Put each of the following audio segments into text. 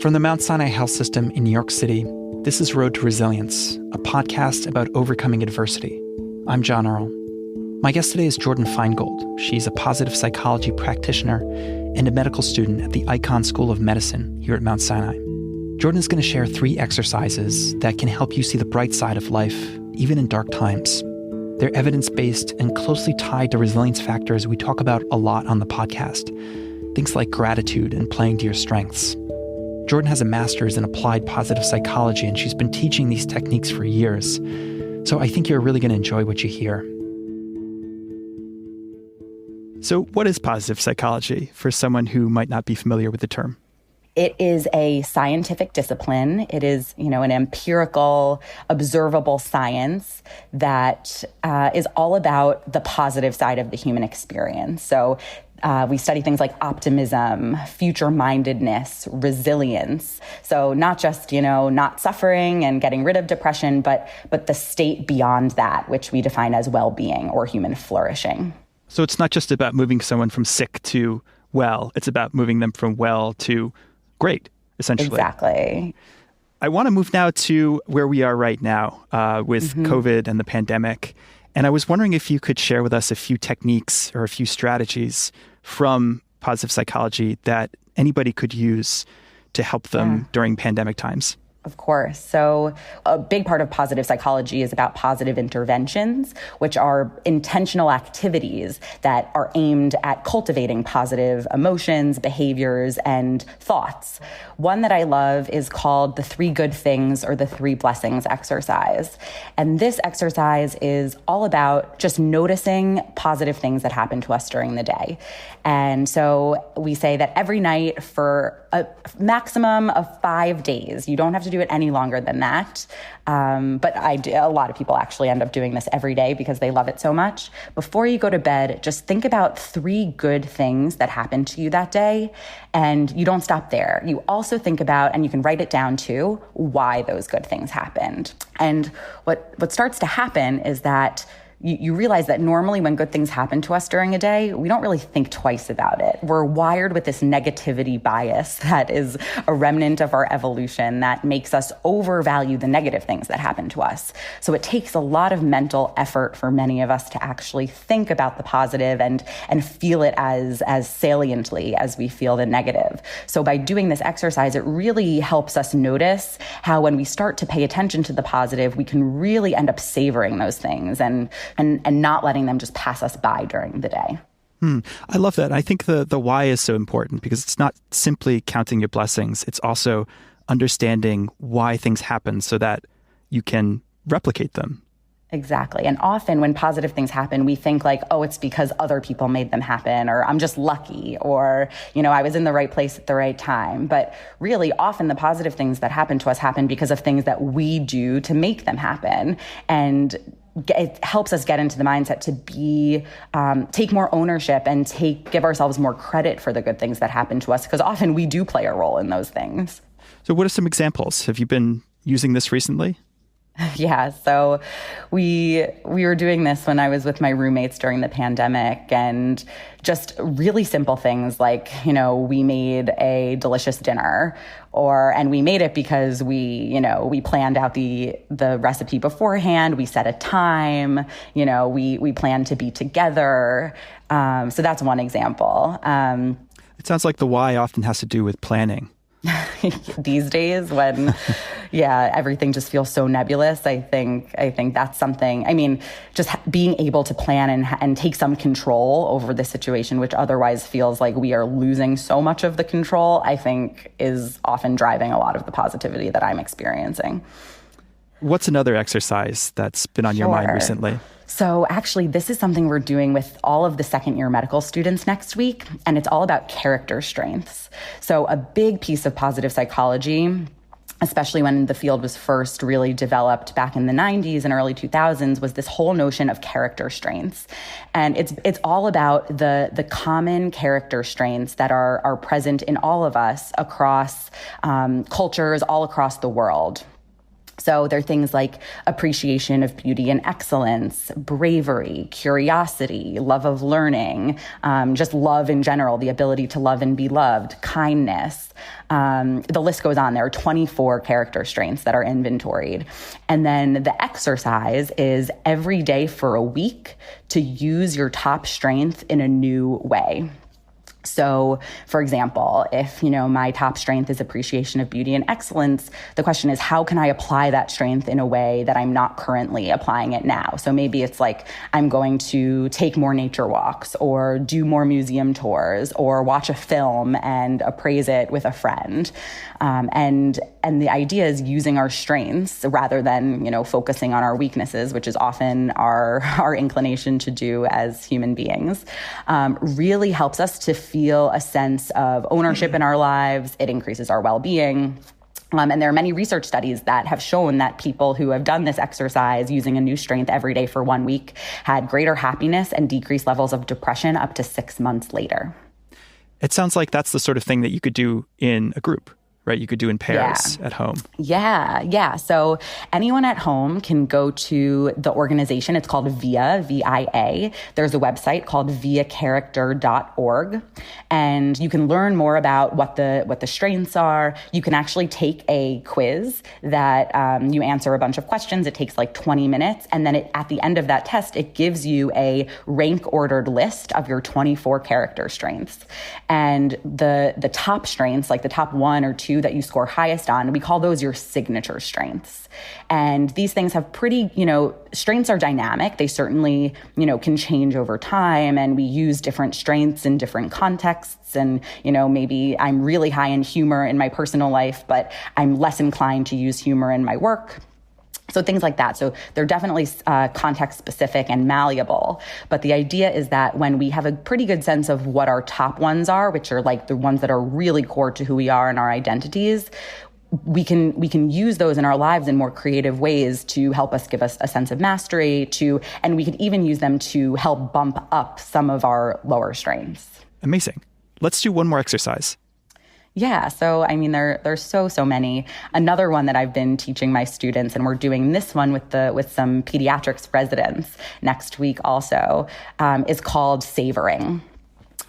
From the Mount Sinai Health System in New York City, this is Road to Resilience, a podcast about overcoming adversity. I'm John Earl. My guest today is Jordan Feingold. She's a positive psychology practitioner and a medical student at the Icahn School of Medicine here at Mount Sinai. Jordan is going to share 3 exercises that can help you see the bright side of life, even in dark times. They're evidence-based and closely tied to resilience factors we talk about a lot on the podcast, things like gratitude and playing to your strengths. Jordan has a master's in applied positive psychology, and she's been teaching these techniques for years. So I think you're really going to enjoy what you hear. So what is positive psychology for someone who might not be familiar with the term? It is a scientific discipline. It is, an empirical, observable science that is all about the positive side of the human experience. So we study things like optimism, future-mindedness, resilience. So not just, not suffering and getting rid of depression, but the state beyond that, which we define as well-being or human flourishing. So it's not just about moving someone from sick to well, it's about moving them from well to great, essentially. Exactly. I want to move now to where we are right now with COVID and the pandemic. And I was wondering if you could share with us a few techniques or a few strategies from positive psychology that anybody could use to help them during pandemic times. Of course. So a big part of positive psychology is about positive interventions, which are intentional activities that are aimed at cultivating positive emotions, behaviors, and thoughts. One that I love is called the 3 good things or the 3 blessings exercise. And this exercise is all about just noticing positive things that happen to us during the day. And so we say that every night for a maximum of 5 days, you don't have to do it any longer than that. But a lot of people actually end up doing this every day because they love it so much. Before you go to bed, just think about 3 good things that happened to you that day. And you don't stop there. You also think about, and you can write it down too, why those good things happened. And what starts to happen is that you realize that normally when good things happen to us during a day, we don't really think twice about it. We're wired with this negativity bias that is a remnant of our evolution that makes us overvalue the negative things that happen to us. So it takes a lot of mental effort for many of us to actually think about the positive and feel it as saliently as we feel the negative. So by doing this exercise, it really helps us notice how when we start to pay attention to the positive, we can really end up savoring those things and not letting them just pass us by during the day. I love that. I think the why is so important because it's not simply counting your blessings. It's also understanding why things happen so that you can replicate them. Exactly. And often when positive things happen, we think like, oh, it's because other people made them happen, or I'm just lucky, or, I was in the right place at the right time. But really, often the positive things that happen to us happen because of things that we do to make them happen. And it helps us get into the mindset to take more ownership and give ourselves more credit for the good things that happen to us, because often we do play a role in those things. So what are some examples? Have you been using this recently? Yeah, so we were doing this when I was with my roommates during the pandemic, and just really simple things like, we made a delicious dinner, and we made it because we planned out the recipe beforehand. We set a time, we planned to be together. So that's one example. It sounds like the why often has to do with planning. These days when, everything just feels so nebulous, I think that's something, just being able to plan and take some control over the situation, which otherwise feels like we are losing so much of the control, I think is often driving a lot of the positivity that I'm experiencing. What's another exercise that's been on your mind recently? So actually, this is something we're doing with all of the second-year medical students next week, and it's all about character strengths. So a big piece of positive psychology, especially when the field was first really developed back in the 90s and early 2000s, was this whole notion of character strengths. And it's all about the common character strengths that are present in all of us across cultures all across the world. So there are things like appreciation of beauty and excellence, bravery, curiosity, love of learning, just love in general, the ability to love and be loved, kindness. The list goes on. There are 24 character strengths that are inventoried. And then the exercise is every day for a week to use your top strength in a new way. So, for example, if, my top strength is appreciation of beauty and excellence, the question is, how can I apply that strength in a way that I'm not currently applying it now? So maybe it's like, I'm going to take more nature walks or do more museum tours or watch a film and appraise it with a friend. And the idea is using our strengths rather than, focusing on our weaknesses, which is often our inclination to do as human beings, really helps us to feel a sense of ownership in our lives. It increases our well-being. And there are many research studies that have shown that people who have done this exercise using a new strength every day for 1 week had greater happiness and decreased levels of depression up to 6 months later. It sounds like that's the sort of thing that you could do in a group, right? You could do in pairs at home. Yeah. So anyone at home can go to the organization. It's called VIA, V-I-A. There's a website called viacharacter.org. And you can learn more about what the strengths are. You can actually take a quiz that you answer a bunch of questions. It takes like 20 minutes. And then at the end of that test, it gives you a rank-ordered list of your 24 character strengths. And the top strengths, like the top 1 or 2 that you score highest on, we call those your signature strengths. And these things have pretty, strengths are dynamic. They certainly, can change over time, and we use different strengths in different contexts. And, maybe I'm really high in humor in my personal life, but I'm less inclined to use humor in my work. So things like that. So they're definitely context specific and malleable. But the idea is that when we have a pretty good sense of what our top ones are, which are like the ones that are really core to who we are and our identities, we can use those in our lives in more creative ways to help us give us a sense of mastery, and we could even use them to help bump up some of our lower strengths. Amazing. Let's do one more exercise. Yeah. So, there's so many. Another one that I've been teaching my students, and we're doing this one with some pediatrics residents next week also, is called savoring.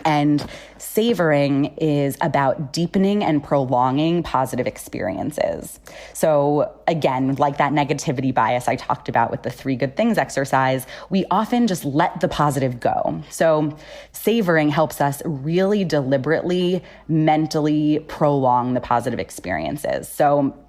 And savoring is about deepening and prolonging positive experiences. So again, like that negativity bias I talked about with the 3 good things exercise, we often just let the positive go. So savoring helps us really deliberately, mentally prolong the positive experiences. So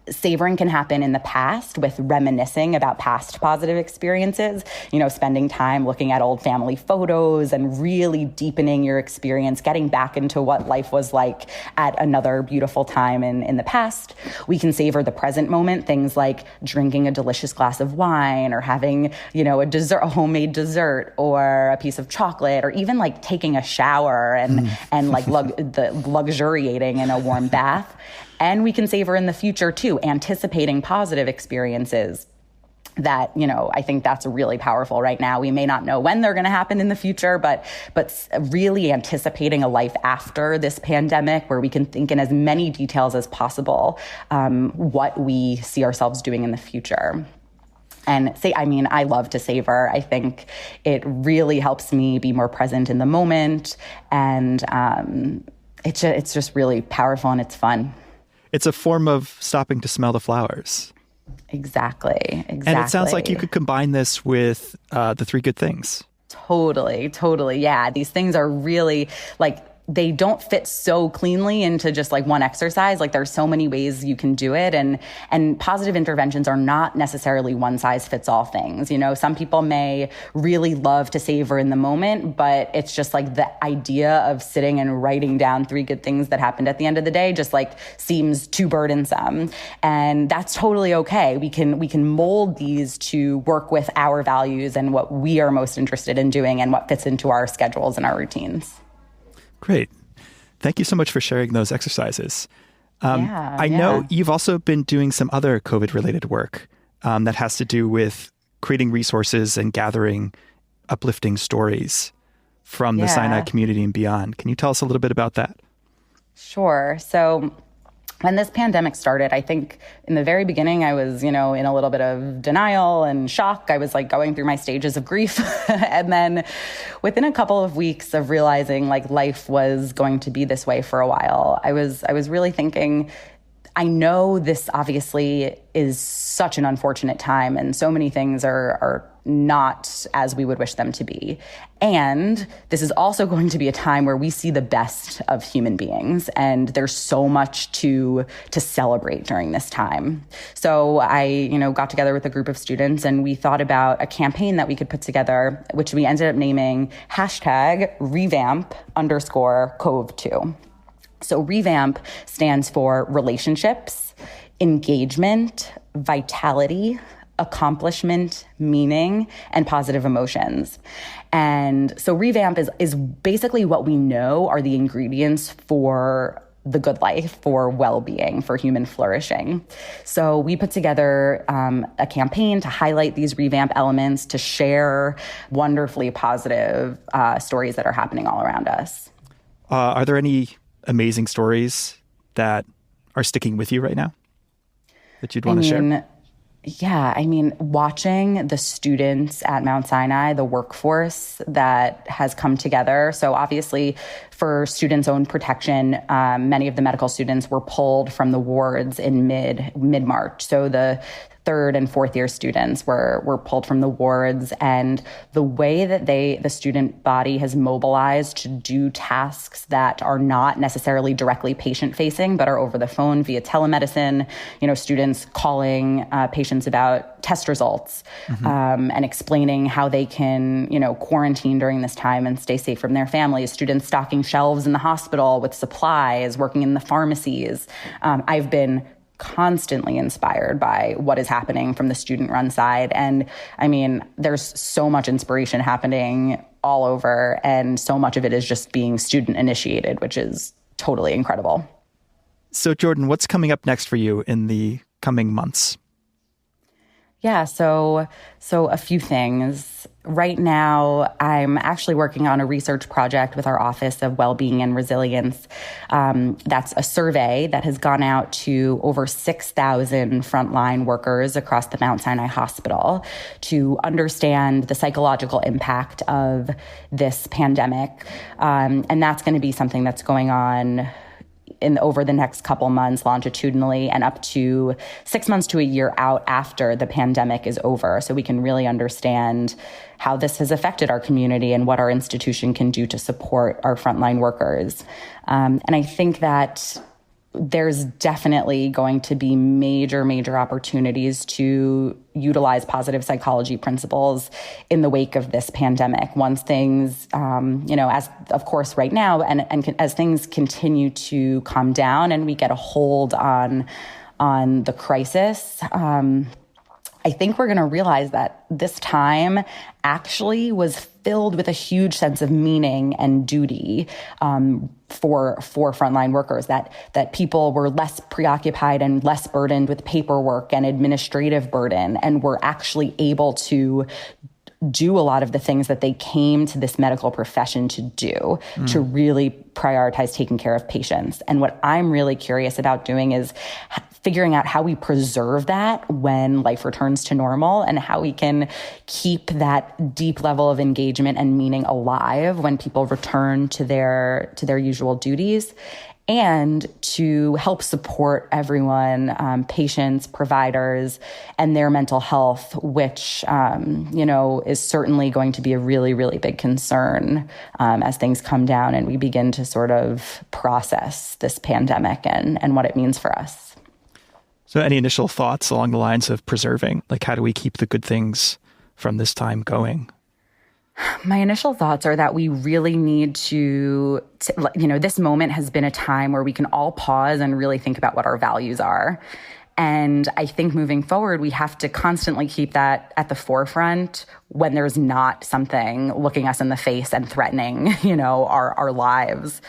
savoring can happen in the past with reminiscing about past positive experiences, spending time looking at old family photos and really deepening your experience, getting back into what life was like at another beautiful time in the past. We can savor the present moment, things like drinking a delicious glass of wine or having, a homemade dessert or a piece of chocolate, or even like taking a shower and like luxuriating in a warm bath. And we can savor in the future too, anticipating positive experiences that, I think that's really powerful right now. We may not know when they're going to happen in the future, but really anticipating a life after this pandemic where we can think in as many details as possible what we see ourselves doing in the future. And I love to savor. I think it really helps me be more present in the moment. And it's just really powerful and it's fun. It's a form of stopping to smell the flowers. Exactly. And it sounds like you could combine this with the 3 good things. Totally. Yeah. These things are really they don't fit so cleanly into just like one exercise. Like there's so many ways you can do it. And positive interventions are not necessarily one size fits all things. Some people may really love to savor in the moment, but it's just like the idea of sitting and writing down 3 good things that happened at the end of the day just like seems too burdensome. And that's totally okay. We can mold these to work with our values and what we are most interested in doing and what fits into our schedules and our routines. Great. Thank you so much for sharing those exercises. I know you've also been doing some other COVID-related work that has to do with creating resources and gathering uplifting stories from the Sinai community and beyond. Can you tell us a little bit about that? Sure. So when this pandemic started, I think in the very beginning, I was, in a little bit of denial and shock. I was like going through my stages of grief. And then within a couple of weeks of realizing like life was going to be this way for a while, I was really thinking, I know this obviously is such an unfortunate time and so many things are not as we would wish them to be. And this is also going to be a time where we see the best of human beings. And there's so much to celebrate during this time. So I, got together with a group of students and we thought about a campaign that we could put together, which we ended up naming #revamp_Cove2. So revamp stands for relationships, engagement, vitality, accomplishment, meaning, and positive emotions. And so revamp is basically what we know are the ingredients for the good life, for well-being, for human flourishing. So we put together a campaign to highlight these revamp elements, to share wonderfully positive stories that are happening all around us. Are there any amazing stories that are sticking with you right now that you'd want to share? Yeah, watching the students at Mount Sinai, the workforce that has come together. So obviously for students' own protection, many of the medical students were pulled from the wards in mid-March. So the third and fourth year students were pulled from the wards, and the way that the student body has mobilized to do tasks that are not necessarily directly patient facing, but are over the phone via telemedicine, students calling patients about test results, and explaining how they can, quarantine during this time and stay safe from their families, students stocking shelves in the hospital with supplies, working in the pharmacies. I've been constantly inspired by what is happening from the student-run side. And there's so much inspiration happening all over, and so much of it is just being student-initiated, which is totally incredible. So Jordan, what's coming up next for you in the coming months? Yeah, so a few things. Right now, I'm actually working on a research project with our Office of Wellbeing and Resilience. That's a survey that has gone out to over 6,000 frontline workers across the Mount Sinai Hospital to understand the psychological impact of this pandemic. And that's going to be something that's going on over the next couple months longitudinally, and up to 6 months to a year out after the pandemic is over, so we can really understand how this has affected our community and what our institution can do to support our frontline workers. And I think that there's definitely going to be major opportunities to utilize positive psychology principles in the wake of this pandemic. Once things, as of course right now, and as things continue to calm down and we get a hold on the crisis, I think we're going to realize that this time actually was filled with a huge sense of meaning and duty for frontline workers, that people were less preoccupied and less burdened with paperwork and administrative burden, and were actually able to do a lot of the things that they came to this medical profession to do, to really prioritize taking care of patients. And what I'm really curious about doing is figuring out how we preserve that when life returns to normal, and how we can keep that deep level of engagement and meaning alive when people return to their usual duties, and to help support everyone, patients, providers, and their mental health, which, is certainly going to be a really big concern as things come down and we begin to sort of process this pandemic and what it means for us. So any initial thoughts along the lines of preserving, like how do we keep the good things from this time going? My initial thoughts are that we really need to, this moment has been a time where we can all pause and really think about what our values are. And I think moving forward, we have to constantly keep that at the forefront when there's not something looking us in the face and threatening, our lives.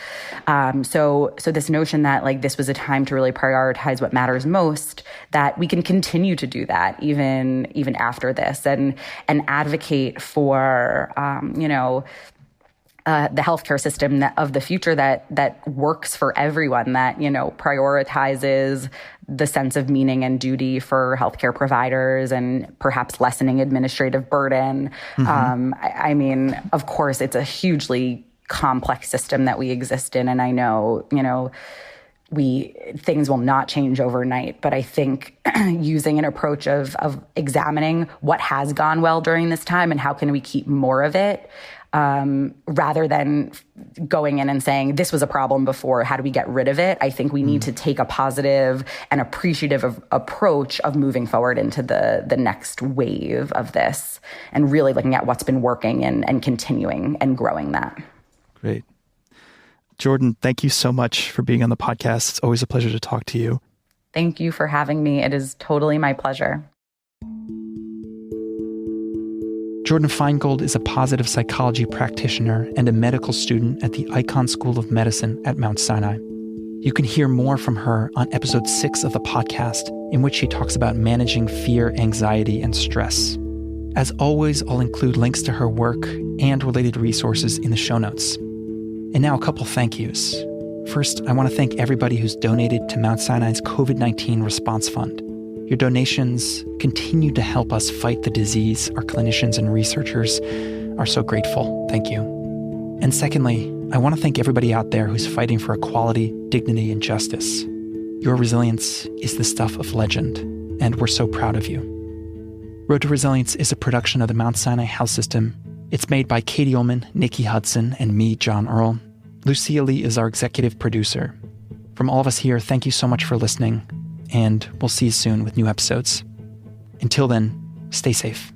So this notion that this was a time to really prioritize what matters most, that we can continue to do that even after this, and advocate for, the healthcare system of the future that works for everyone, that, prioritizes the sense of meaning and duty for healthcare providers and perhaps lessening administrative burden. I mean, of course, it's a hugely complex system that we exist in. And I know, things will not change overnight, but I think using an approach of examining what has gone well during this time and how can we keep more of it, rather than going in and saying, this was a problem before, how do we get rid of it? I think we need to take a positive and appreciative approach of moving forward into the next wave of this and really looking at what's been working and continuing and growing that. Great. Jordan, thank you so much for being on the podcast. It's always a pleasure to talk to you. Thank you for having me. It is totally my pleasure. Jordan Feingold is a positive psychology practitioner and a medical student at the Icahn School of Medicine at Mount Sinai. You can hear more from her on episode 6 of the podcast, in which she talks about managing fear, anxiety, and stress. As always, I'll include links to her work and related resources in the show notes. And now a couple thank yous. First, I want to thank everybody who's donated to Mount Sinai's COVID-19 Response Fund. Your donations continue to help us fight the disease. Our clinicians and researchers are so grateful. Thank you. And secondly, I want to thank everybody out there who's fighting for equality, dignity, and justice. Your resilience is the stuff of legend, and we're so proud of you. Road to Resilience is a production of the Mount Sinai Health System. It's made by Katie Ullman, Nikki Hudson, and me, John Earl. Lucia Lee is our executive producer. From all of us here, thank you so much for listening, and we'll see you soon with new episodes. Until then, stay safe.